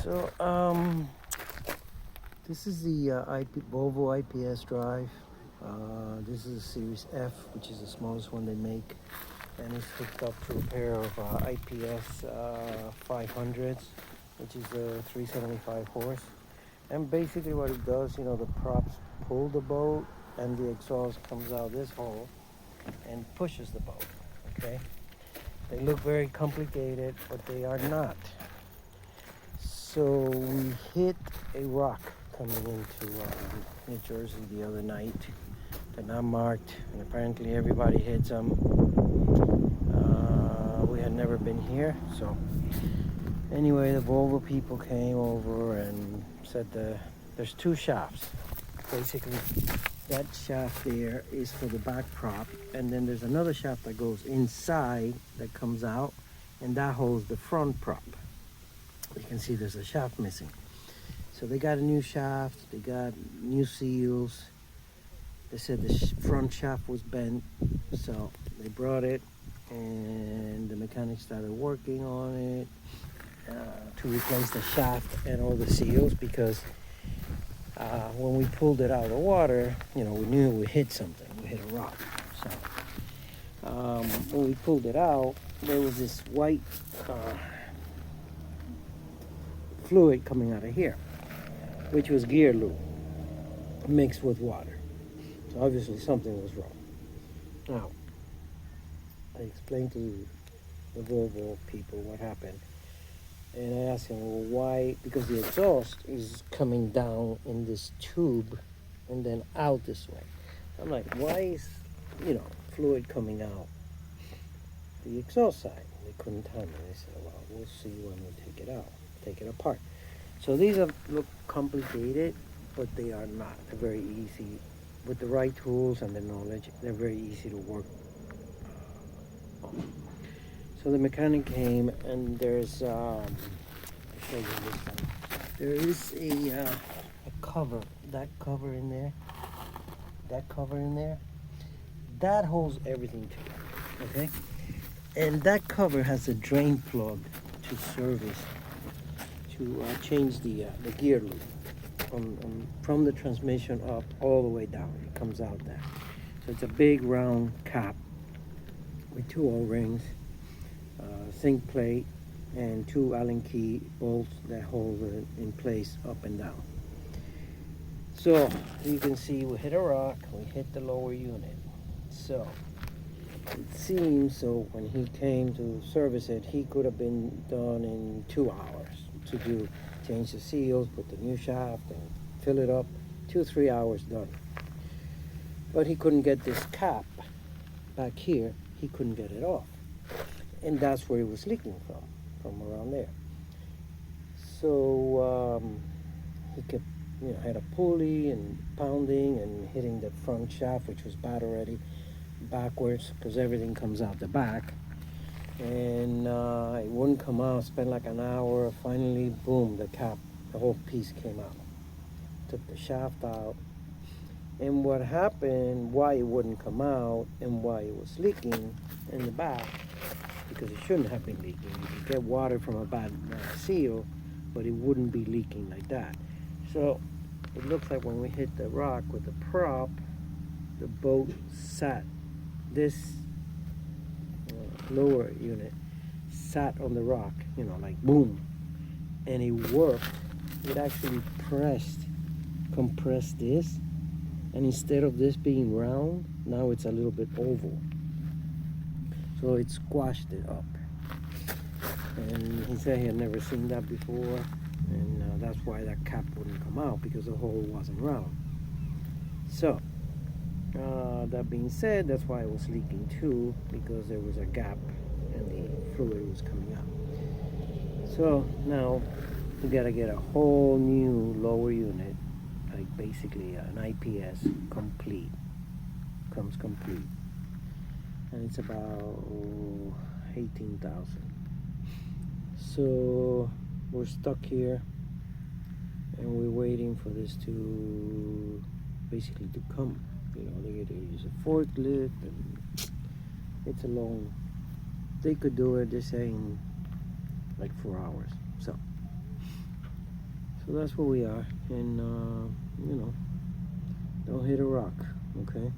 So, this is the Volvo IPS drive. This is a Series F, which is the smallest one they make, and it's hooked up to a pair of IPS 500s, which is a 375 horse. And basically what it does, the props pull the boat, and the exhaust comes out this hole and pushes the boat, okay? They look very complicated, but they are not. So we hit a rock coming into New Jersey the other night. They're not marked, and apparently everybody hits them. We had never been here, so anyway, the Volvo people came over and said there's two shafts. Basically, that shaft there is for the back prop, and then there's another shaft that goes inside that comes out, and that holds the front prop. You can see there's a shaft missing. So they got a new shaft, they got new seals. They said the front shaft was bent, so they brought it, and the mechanics started working on it to replace the shaft and all the seals, because when we pulled it out of the water, we knew we hit something. We hit a rock. So when we pulled it out, there was this white fluid coming out of here, which was gear lube mixed with water. So obviously something was wrong. Now, I explained to the Volvo people what happened, and I asked him, well, why? Because the exhaust is coming down in this tube and then out this way. I'm like, why is fluid coming out the exhaust side? They couldn't tell me. They said, well, we'll see when we take it out, take it apart. So these look complicated, but they are not. They're very easy. With the right tools and the knowledge, they're very easy to work on. So the mechanic came, and there's I'll show you this one. There is a cover, that cover in there, that holds everything together, okay? And that cover has a drain plug to service, to change the gear loop from the transmission up all the way down. It comes out there. So it's a big round cap with two O-rings, zinc plate, and two Allen key bolts that hold it in place up and down. So you can see we hit a rock, we hit the lower unit. So it seems, so when he came to service it, he could have been done in 2 hours to change the seals, put the new shaft, and fill it up. 2-3 hours done. But he couldn't get this cap back here. He couldn't get it off, and that's where it was leaking from around there. So he kept, had a pulley and pounding and hitting the front shaft, which was bad already, backwards, because everything comes out the back. And it wouldn't come out. Spent like an hour. Finally, boom, the cap, the whole piece came out. Took the shaft out. And what happened, why it wouldn't come out and why it was leaking in the back, because it shouldn't have been leaking. You could get water from a bad seal, but it wouldn't be leaking like that. So it looks like when we hit the rock with the prop, the boat sat, this lower unit sat on the rock, like boom, and it worked. It actually compressed this, and instead of this being round, now it's a little bit oval. So it squashed it up. And he said he had never seen that before, and that's why that cap wouldn't come out, because the hole wasn't round. So that being said, that's why it was leaking too, because there was a gap and the fluid was coming out. So now we gotta get a whole new lower unit, like basically an IPS complete, comes complete, and it's about 18,000. So we're stuck here, and we're waiting for this to basically to come. They get to use a forklift, and it's a long. They could do it, they're saying, like 4 hours. So So that's where we are, and you know, don't hit a rock, okay?